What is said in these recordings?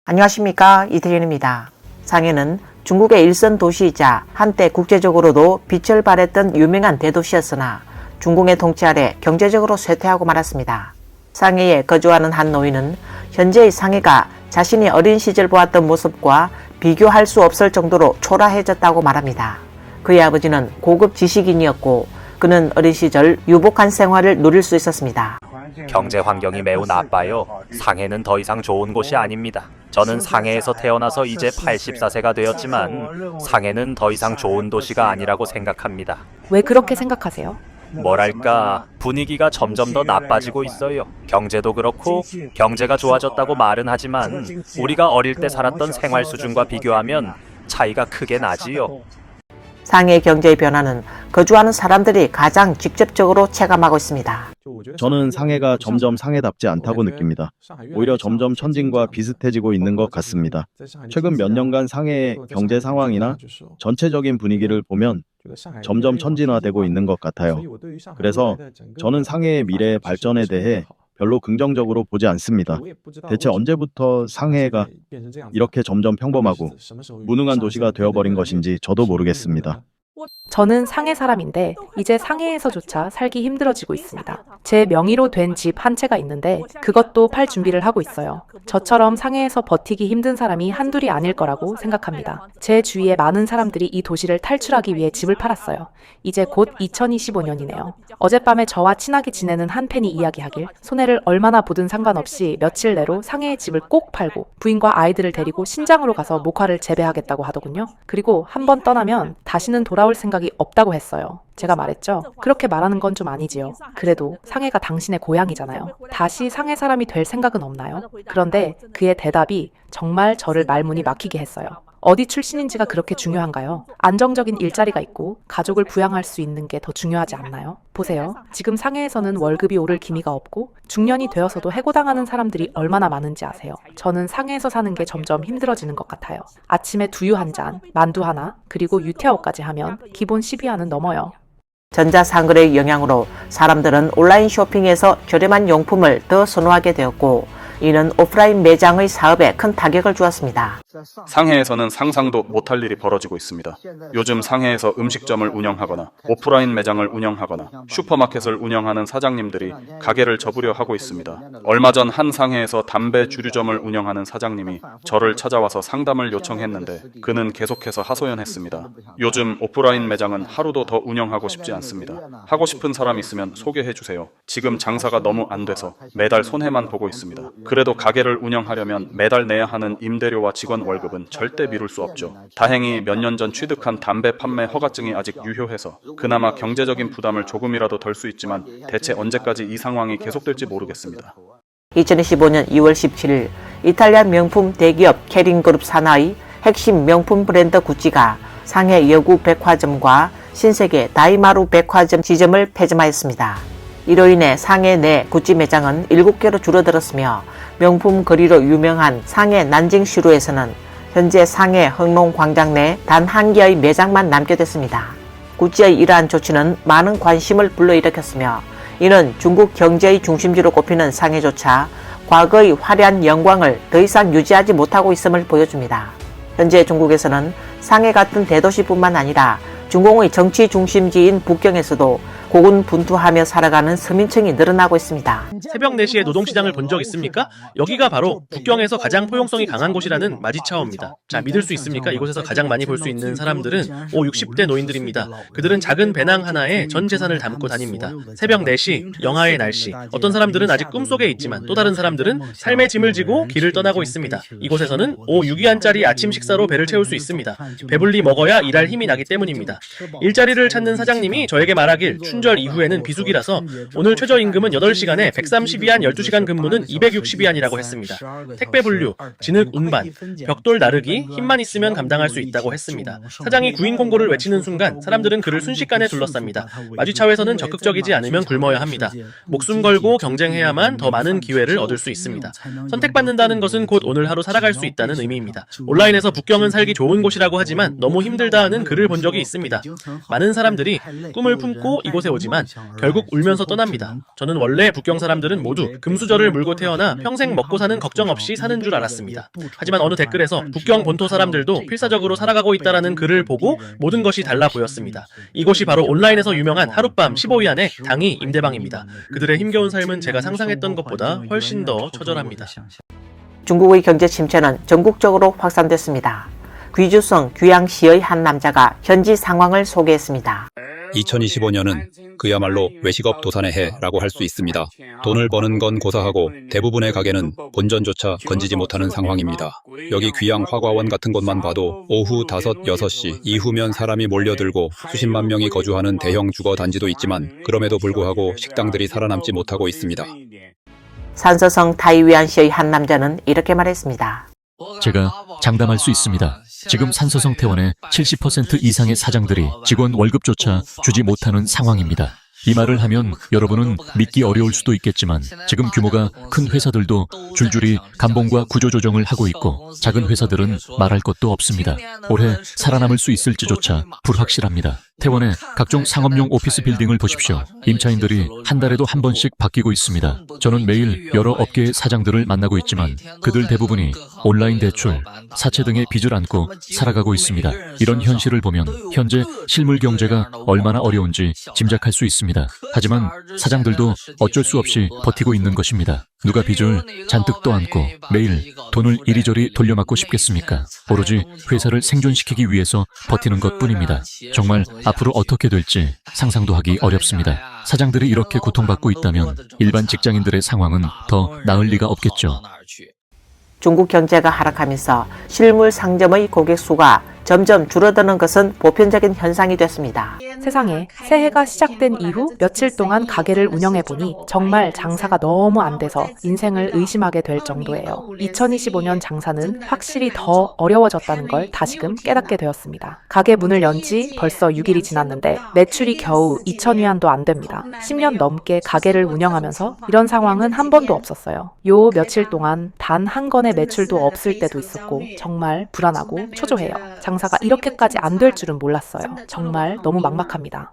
안녕하십니까, 이태균입니다. 상해는 중국의 일선 도시이자 한때 국제적으로도 빛을 발했던 유명한 대도시였으나 중공의 통치 아래 경제적으로 쇠퇴하고 말았습니다. 상해에 거주하는 한 노인은 현재의 상해가 자신이 어린 시절 보았던 모습과 비교할 수 없을 정도로 초라해졌다고 말합니다. 그의 아버지는 고급 지식인이었고 그는 어린 시절 유복한 생활을 누릴 수 있었습니다. 경제 환경이 매우 나빠요. 상해는 더 이상 좋은 곳이 아닙니다. 저는 상해에서 태어나서 이제 84세가 되었지만 상해는 더 이상 좋은 도시가 아니라고 생각합니다. 왜 그렇게 생각하세요? 뭐랄까, 분위기가 점점 더 나빠지고 있어요. 경제도 그렇고 경제가 좋아졌다고 말은 하지만 우리가 어릴 때 살았던 생활 수준과 비교하면 차이가 크게 나지요. 상해의 경제의 변화는 거주하는 사람들이 가장 직접적으로 체감하고 있습니다. 저는 상해가 점점 상해답지 않다고 느낍니다. 오히려 점점 천진과 비슷해지고 있는 것 같습니다. 최근 몇 년간 상해의 경제 상황이나 전체적인 분위기를 보면 점점 천진화되고 있는 것 같아요. 그래서 저는 상해의 미래의 발전에 대해 별로 긍정적으로 보지 않습니다. 대체 언제부터 상해가 이렇게 점점 평범하고 무능한 도시가 되어버린 것인지 저도 모르겠습니다. 저는 상해 사람인데 이제 상해에서조차 살기 힘들어지고 있습니다. 제 명의로 된 집 한 채가 있는데 그것도 팔 준비를 하고 있어요. 저처럼 상해에서 버티기 힘든 사람이 한둘이 아닐 거라고 생각합니다. 제 주위에 많은 사람들이 이 도시를 탈출하기 위해 집을 팔았어요. 이제 곧 2025년이네요. 어젯밤에 저와 친하게 지내는 한 팬이 이야기하길 손해를 얼마나 보든 상관없이 며칠 내로 상해의 집을 꼭 팔고 부인과 아이들을 데리고 신장으로 가서 목화를 재배하겠다고 하더군요. 그리고 한 번 떠나면 다시는 돌아올 생각이 없다고 했어요. 제가 말했죠. 그렇게 말하는 건 좀 아니지요. 그래도 상해가 당신의 고향이잖아요. 다시 상해 사람이 될 생각은 없나요? 그런데 그의 대답이 정말 저를 말문이 막히게 했어요. 어디 출신인지가 그렇게 중요한가요? 안정적인 일자리가 있고 가족을 부양할 수 있는 게 더 중요하지 않나요? 보세요. 지금 상해에서는 월급이 오를 기미가 없고 중년이 되어서도 해고당하는 사람들이 얼마나 많은지 아세요? 저는 상해에서 사는 게 점점 힘들어지는 것 같아요. 아침에 두유 한 잔, 만두 하나, 그리고 유태어까지 하면 기본 12안은 넘어요. 전자상거래의 영향으로 사람들은 온라인 쇼핑에서 저렴한 용품을 더 선호하게 되었고 이는 오프라인 매장의 사업에 큰 타격을 주었습니다. 상해에서는 상상도 못할 일이 벌어지고 있습니다. 요즘 상해에서 음식점을 운영하거나 오프라인 매장을 운영하거나 슈퍼마켓을 운영하는 사장님들이 가게를 접으려 하고 있습니다. 얼마 전 한 상해에서 담배 주류점을 운영하는 사장님이 저를 찾아와서 상담을 요청했는데 그는 계속해서 하소연했습니다. 요즘 오프라인 매장은 하루도 더 운영하고 싶지 않습니다. 하고 싶은 사람 있으면 소개해주세요. 지금 장사가 너무 안 돼서 매달 손해만 보고 있습니다. 그래도 가게를 운영하려면 매달 내야 하는 임대료와 직원 월급은 절대 미룰 수 없죠. 다행히 몇 년 전 취득한 담배 판매 허가증이 아직 유효해서 그나마 경제적인 부담을 조금이라도 덜 수 있지만 대체 언제까지 이 상황이 계속될지 모르겠습니다. 2025년 2월 17일 이탈리아 명품 대기업 캐링그룹 산하의 핵심 명품 브랜드 구찌가 상해 여구 백화점과 신세계 다이마루 백화점 지점을 폐점하였습니다. 이로 인해 상해 내 구찌 매장은 7개로 줄어들었으며 명품 거리로 유명한 상해 난징시루에서는 현재 상해 흥농광장 내 단 한 개의 매장만 남게 됐습니다. 구찌의 이러한 조치는 많은 관심을 불러일으켰으며 이는 중국 경제의 중심지로 꼽히는 상해조차 과거의 화려한 영광을 더 이상 유지하지 못하고 있음을 보여줍니다. 현재 중국에서는 상해 같은 대도시뿐만 아니라 중공의 정치 중심지인 북경에서도 고군분투하며 살아가는 서민층이 늘어나고 있습니다. 새벽 4시에 노동시장을 본 적 있습니까? 여기가 바로 북경에서 가장 포용성이 강한 곳이라는 마지차오입니다. 자, 믿을 수 있습니까? 이곳에서 가장 많이 볼 수 있는 사람들은 60대 노인들입니다. 그들은 작은 배낭 하나에 전 재산을 담고 다닙니다. 새벽 4시, 영하의 날씨. 어떤 사람들은 아직 꿈속에 있지만 또 다른 사람들은 삶의 짐을 지고 길을 떠나고 있습니다. 이곳에서는 6위안짜리 아침 식사로 배를 채울 수 있습니다. 배불리 먹어야 일할 힘이 나기 때문입니다. 일자리를 찾는 사장님이 저에게 말하길 춘절 이후에는 비수기라서 오늘 최저임금은 8시간에 130위안 12시간 근무는 260위안이라고 했습니다. 택배 분류, 진흙 운반, 벽돌 나르기, 힘만 있으면 감당할 수 있다고 했습니다. 사장이 구인 공고를 외치는 순간 사람들은 그를 순식간에 둘러쌉니다. 마주차회에서는 적극적이지 않으면 굶어야 합니다. 목숨 걸고 경쟁해야만 더 많은 기회를 얻을 수 있습니다. 선택받는다는 것은 곧 오늘 하루 살아갈 수 있다는 의미입니다. 온라인에서 북경은 살기 좋은 곳이라고 하지만 너무 힘들다는 글을 본 적이 있습니다. 많은 사람들이 꿈을 품고 이곳에 오지만 결국 울면서 떠납니다. 저는 원래 북경 사람들은 모두 금수저를 물고 태어나 평생 먹고 사는 걱정 없이 사는 줄 알았습니다. 하지만 어느 댓글에서 북경 본토 사람들도 필사적으로 살아가고 있다라는 글을 보고 모든 것이 달라 보였습니다. 이곳이 바로 온라인에서 유명한 하룻밤 15위안의 당이 임대방입니다. 그들의 힘겨운 삶은 제가 상상했던 것보다 훨씬 더 처절합니다. 중국의 경제 침체는 전국적으로 확산됐습니다. 귀주성 귀양시의 한 남자가 현지 상황을 소개했습니다. 2025년은 그야말로 외식업 도산의 해라고 할 수 있습니다. 돈을 버는 건 고사하고 대부분의 가게는 본전조차 건지지 못하는 상황입니다. 여기 귀양 화과원 같은 곳만 봐도 오후 5, 6시 이후면 사람이 몰려들고 수십만 명이 거주하는 대형 주거 단지도 있지만 그럼에도 불구하고 식당들이 살아남지 못하고 있습니다. 산서성 타이위안시의 한 남자는 이렇게 말했습니다. 제가 장담할 수 있습니다. 지금 산서성 태원의 70% 이상의 사장들이 직원 월급조차 주지 못하는 상황입니다. 이 말을 하면 여러분은 믿기 어려울 수도 있겠지만 지금 규모가 큰 회사들도 줄줄이 감봉과 구조조정을 하고 있고 작은 회사들은 말할 것도 없습니다. 올해 살아남을 수 있을지조차 불확실합니다. 태원의 각종 상업용 오피스 빌딩을 보십시오. 임차인들이 한 달에도 한 번씩 바뀌고 있습니다. 저는 매일 여러 업계의 사장들을 만나고 있지만 그들 대부분이 온라인 대출, 사채 등의 빚을 안고 살아가고 있습니다. 이런 현실을 보면 현재 실물 경제가 얼마나 어려운지 짐작할 수 있습니다. 하지만 사장들도 어쩔 수 없이 버티고 있는 것입니다. 누가 빚을 잔뜩 떠안고 매일 돈을 이리저리 돌려막고 싶겠습니까? 오로지 회사를 생존시키기 위해서 버티는 것뿐입니다. 정말 앞으로 어떻게 될지 상상도 하기 어렵습니다. 사장들이 이렇게 고통받고 있다면 일반 직장인들의 상황은 더 나을 리가 없겠죠. 중국 경제가 하락하면서 실물 상점의 고객 수가 점점 줄어드는 것은 보편적인 현상이 됐습니다. 세상에 새해가 시작된 이후 며칠 동안 가게를 운영해보니 정말 장사가 너무 안 돼서 인생을 의심하게 될 정도예요. 2025년 장사는 확실히 더 어려워졌다는 걸 다시금 깨닫게 되었습니다. 가게 문을 연 지 벌써 6일이 지났는데 매출이 겨우 2,000위안도 안 됩니다. 10년 넘게 가게를 운영하면서 이런 상황은 한 번도 없었어요. 요 며칠 동안 단 한 건의 매출도 없을 때도 있었고 정말 불안하고 초조해요. 장사가 이렇게까지 안 될 줄은 몰랐어요. 정말 너무 막막합니다.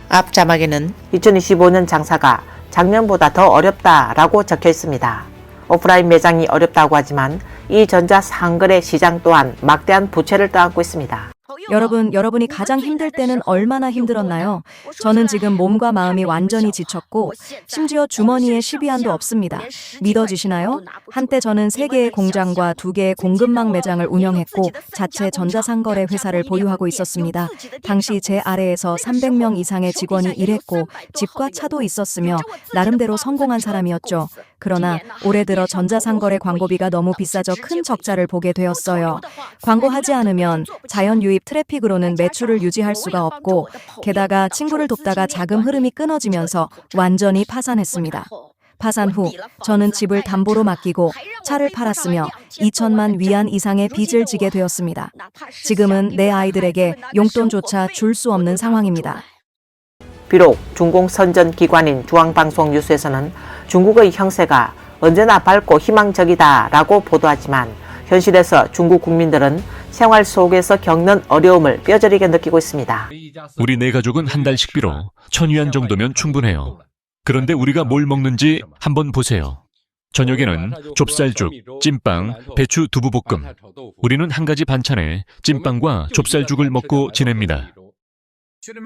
앞 자막에는 2025년 장사가 작년보다 더 어렵다라고 적혀 있습니다. 오프라인 매장이 어렵다고 하지만 이 전자 상거래 시장 또한 막대한 부채를 떠안고 있습니다. 여러분이 가장 힘들 때는 얼마나 힘들었나요? 저는 지금 몸과 마음이 완전히 지쳤고 심지어 주머니에 10위안도 없습니다. 믿어지시나요? 한때 저는 3개의 공장과 2개의 공급망 매장을 운영했고 자체 전자상거래 회사를 보유하고 있었습니다. 당시 제 아래에서 300명 이상의 직원이 일했고 집과 차도 있었으며 나름대로 성공한 사람이었죠. 그러나 올해 들어 전자상거래 광고비가 너무 비싸져 큰 적자를 보게 되었어요. 광고하지 않으면 자연 유입 트래픽으로는 매출을 유지할 수가 없고 게다가 친구를 돕다가 자금 흐름이 끊어지면서 완전히 파산했습니다. 파산 후 저는 집을 담보로 맡기고 차를 팔았으며 2천만 위안 이상의 빚을 지게 되었습니다. 지금은 내 아이들에게 용돈조차 줄 수 없는 상황입니다. 비록 중공 선전 기관인 중앙방송 뉴스에서는 중국의 형세가 언제나 밝고 희망적이다라고 보도하지만 현실에서 중국 국민들은 생활 속에서 겪는 어려움을 뼈저리게 느끼고 있습니다. 우리 네 가족은 한 달 식비로 1,000위안 정도면 충분해요. 그런데 우리가 뭘 먹는지 한번 보세요. 저녁에는 좁쌀죽, 찐빵, 배추 두부볶음. 우리는 한 가지 반찬에 찐빵과 좁쌀죽을 먹고 지냅니다.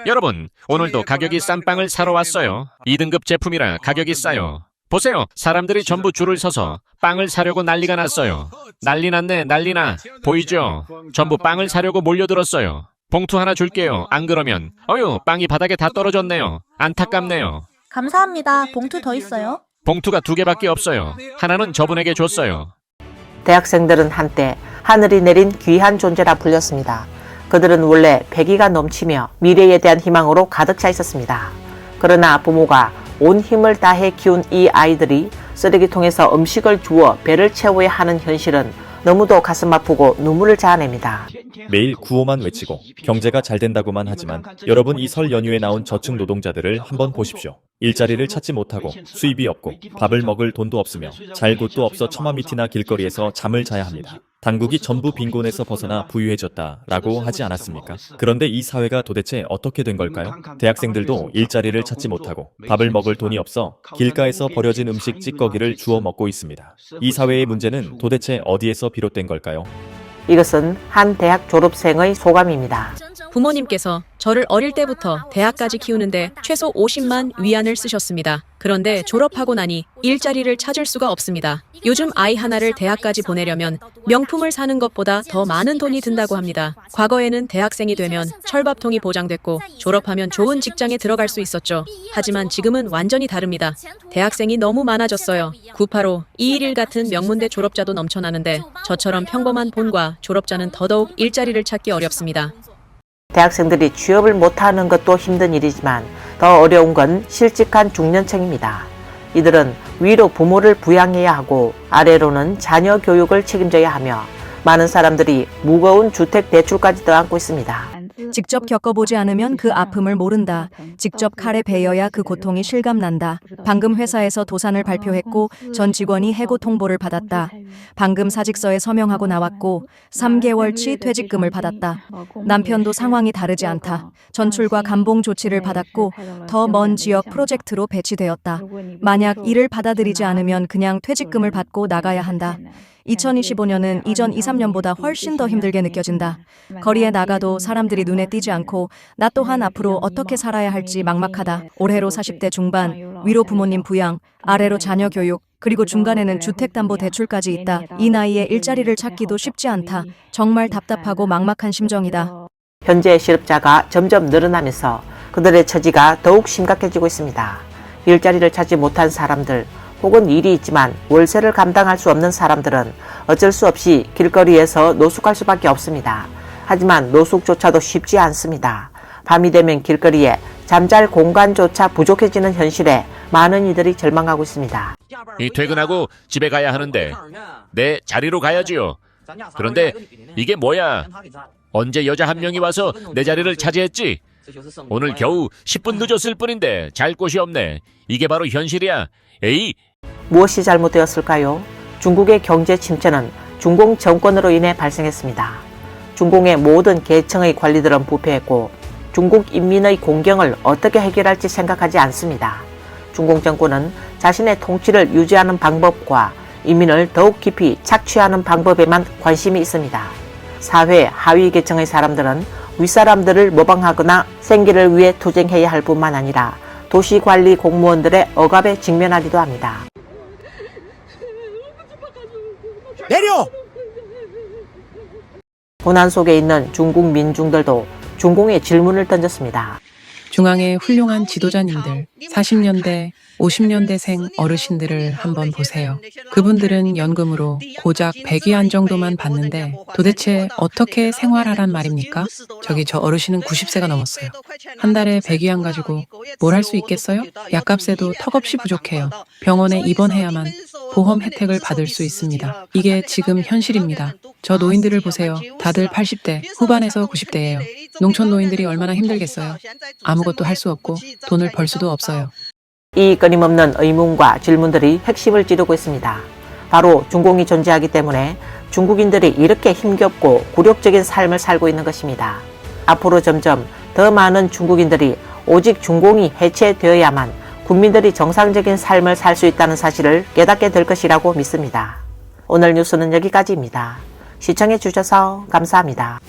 여러분, 오늘도 가격이 싼 빵을 사러 왔어요. 2등급 제품이라 가격이 싸요. 보세요. 사람들이 전부 줄을 서서 빵을 사려고 난리가 났어요. 난리 났네, 난리나. 보이죠? 전부 빵을 사려고 몰려들었어요. 봉투 하나 줄게요. 안 그러면 어휴, 빵이 바닥에 다 떨어졌네요. 안타깝네요. 감사합니다. 봉투 더 있어요? 봉투가 2개밖에 없어요. 하나는 저분에게 줬어요. 대학생들은 한때 하늘이 내린 귀한 존재라 불렸습니다. 그들은 원래 패기가 넘치며 미래에 대한 희망으로 가득 차 있었습니다. 그러나 부모가 온 힘을 다해 키운 이 아이들이 쓰레기통에서 음식을 주워 배를 채워야 하는 현실은 너무도 가슴 아프고 눈물을 자아냅니다. 매일 구호만 외치고 경제가 잘 된다고만 하지만 여러분 이 설 연휴에 나온 저층 노동자들을 한번 보십시오. 일자리를 찾지 못하고 수입이 없고 밥을 먹을 돈도 없으며 잘 곳도 없어 처마밑이나 길거리에서 잠을 자야 합니다. 당국이 전부 빈곤에서 벗어나 부유해졌다라고 하지 않았습니까? 그런데 이 사회가 도대체 어떻게 된 걸까요? 대학생들도 일자리를 찾지 못하고 밥을 먹을 돈이 없어 길가에서 버려진 음식 찌꺼기를 주워 먹고 있습니다. 이 사회의 문제는 도대체 어디에서 비롯된 걸까요? 이것은 한 대학 졸업생의 소감입니다. 부모님께서 저를 어릴 때부터 대학까지 키우는데 최소 50만 위안을 쓰셨습니다. 그런데 졸업하고 나니 일자리를 찾을 수가 없습니다. 요즘 아이 하나를 대학까지 보내려면 명품을 사는 것보다 더 많은 돈이 든다고 합니다. 과거에는 대학생이 되면 철밥통이 보장됐고 졸업하면 좋은 직장에 들어갈 수 있었죠. 하지만 지금은 완전히 다릅니다. 대학생이 너무 많아졌어요. 985, 211 같은 명문대 졸업자도 넘쳐나는데 저처럼 평범한 본과 졸업자는 더더욱 일자리를 찾기 어렵습니다. 대학생들이 취업을 못하는 것도 힘든 일이지만 더 어려운 건 실직한 중년층입니다. 이들은 위로 부모를 부양해야 하고 아래로는 자녀 교육을 책임져야 하며 많은 사람들이 무거운 주택 대출까지도 안고 있습니다. 직접 겪어보지 않으면 그 아픔을 모른다. 직접 칼에 베여야 그 고통이 실감난다. 방금 회사에서 도산을 발표했고 전 직원이 해고 통보를 받았다. 방금 사직서에 서명하고 나왔고 3개월치 퇴직금을 받았다. 남편도 상황이 다르지 않다. 전출과 감봉 조치를 받았고 더 먼 지역 프로젝트로 배치되었다. 만약 이를 받아들이지 않으면 그냥 퇴직금을 받고 나가야 한다. 2025년은 이전 2, 3년보다 훨씬 더 힘들게 느껴진다. 거리에 나가도 사람들이 눈에 띄지 않고 나 또한 앞으로 어떻게 살아야 할지 막막하다. 올해로 40대 중반, 위로 부모님 부양, 아래로 자녀 교육, 그리고 중간에는 주택담보대출까지 있다. 이 나이에 일자리를 찾기도 쉽지 않다. 정말 답답하고 막막한 심정이다. 현재 실업자가 점점 늘어나면서 그들의 처지가 더욱 심각해지고 있습니다. 일자리를 찾지 못한 사람들, 혹은 일이 있지만 월세를 감당할 수 없는 사람들은 어쩔 수 없이 길거리에서 노숙할 수밖에 없습니다. 하지만 노숙조차도 쉽지 않습니다. 밤이 되면 길거리에 잠잘 공간조차 부족해지는 현실에 많은 이들이 절망하고 있습니다. 퇴근하고 집에 가야 하는데 내 자리로 가야지요. 그런데 이게 뭐야? 언제 여자 한 명이 와서 내 자리를 차지했지? 오늘 겨우 10분 늦었을 뿐인데 잘 곳이 없네. 이게 바로 현실이야. 에이! 무엇이 잘못되었을까요? 중국의 경제 침체는 중공 정권으로 인해 발생했습니다. 중공의 모든 계층의 관리들은 부패했고 중국 인민의 공경을 어떻게 해결할지 생각하지 않습니다. 중공 정권은 자신의 통치를 유지하는 방법과 인민을 더욱 깊이 착취하는 방법에만 관심이 있습니다. 사회 하위 계층의 사람들은 윗사람들을 모방하거나 생계를 위해 투쟁해야 할 뿐만 아니라 도시관리 공무원들의 억압에 직면하기도 합니다. 내려! 고난 속에 있는 중국 민중들도 중공에 질문을 던졌습니다. 중앙의 훌륭한 지도자님들, 40년대, 50년대생 어르신들을 한번 보세요. 그분들은 연금으로 고작 100위안 정도만 받는데 도대체 어떻게 생활하란 말입니까? 저기 저 어르신은 90세가 넘었어요. 한 달에 100위안 가지고 뭘 할 수 있겠어요? 약값에도 턱없이 부족해요. 병원에 입원해야만 보험 혜택을 받을 수 있습니다. 이게 지금 현실입니다. 저 노인들을 보세요. 다들 80대, 후반에서 90대예요. 농촌 노인들이 얼마나 힘들겠어요. 아무것도 할 수 없고 돈을 벌 수도 없어요. 이 끊임없는 의문과 질문들이 핵심을 찌르고 있습니다. 바로 중공이 존재하기 때문에 중국인들이 이렇게 힘겹고 굴욕적인 삶을 살고 있는 것입니다. 앞으로 점점 더 많은 중국인들이 오직 중공이 해체되어야만 국민들이 정상적인 삶을 살 수 있다는 사실을 깨닫게 될 것이라고 믿습니다. 오늘 뉴스는 여기까지입니다. 시청해 주셔서 감사합니다.